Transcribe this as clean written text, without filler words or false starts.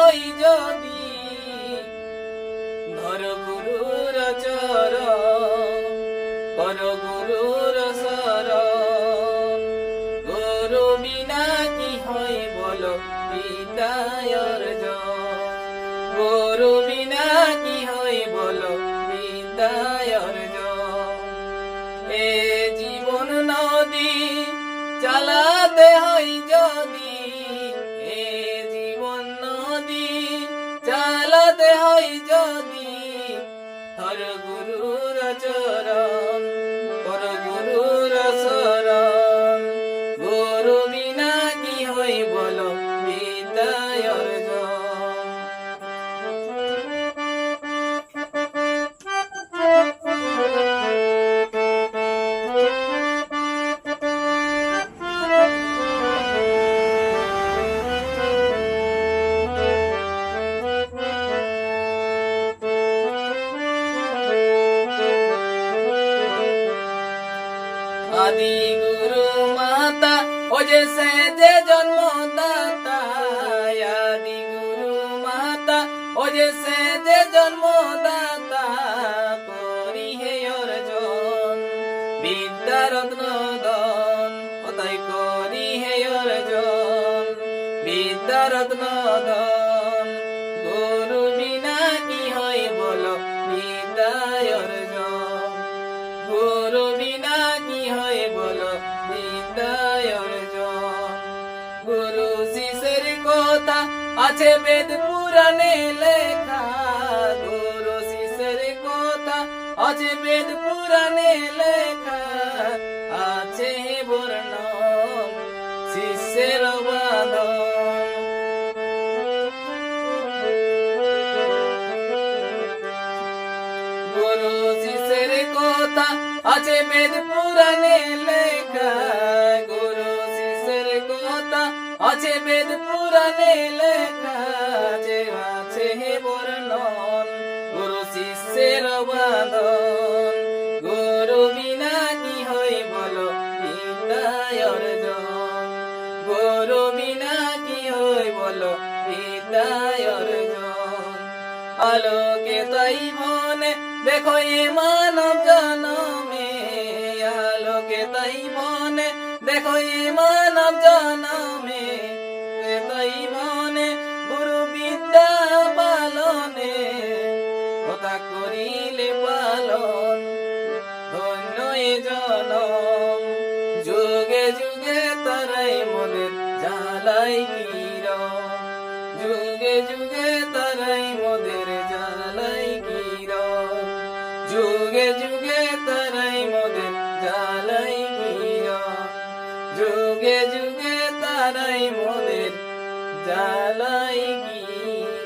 হই যদি ধর গুরুর চরণ কর গুরুর শরণ গুরু বিনা কি হয় বলো বিদ্যায় অর্জন গুরু বিনা কি হয় বলো বিদ্যায় অর্জন এ জীবন নদী চালাতে হয় যদি এ জীবন নদী চালাতে হয় যদি হর গুরুর চরণ কর গুরুর শরণ গুরু বিনা কি হয় বলো বিদ্যায় অর্জন আদি গুরু মাতা ও যে সে যে জন্মদাতা আদি গুরু মাতা ও যে সে যে জন্মদাতা করি হে অর্জন বিদ্যা রত্ন দান তাই করি হে অর্জন বিদ্যা রত্ন দান গুরু বিনা কি হয় বলো বিদ্যায় অর্জন গুরু বিনা কি হয় বলো বিদ্যায় অর্জন গুরু শিষ্যের কথা আছে বেদ পুরাণে লেখা গুরু শিষ্যের কথা আছে বেদ পুরাণে লেখা আছে বর্ণন শিষ্যের বাঁধন গুরু শিষ্যের কথা আছে বেদ পুরাণে লেখা গুরু শিষ্যের কথা আছে বেদ পুরাণে লেখা যে আছে বর্ণন গুরু শিষ্যের বাঁধন গুরু বিনা কি হয় বলো বিদ্যায় অর্জন গুরু বিনা কি হয় বলো বিদ্যায় অর্জন আলোকে তাই মনে দেখো এ মানব জনমে আলোকে তাই মনে দেখো এ মানব জনমে তাই মনে গুরু বিদ্যা পালনে কথা করিলে পালন ধন্য এ জনম যুগে যুগে তারাই মনের জ্বালাই কিরণ যুগে যুগে তারাই মোদের জ্বালাই কিরণ যুগে যুগে তারাই মোদের জ্বালাই কিরণ যুগে যুগে তারাই মোদের জ্বালাই কিরণ।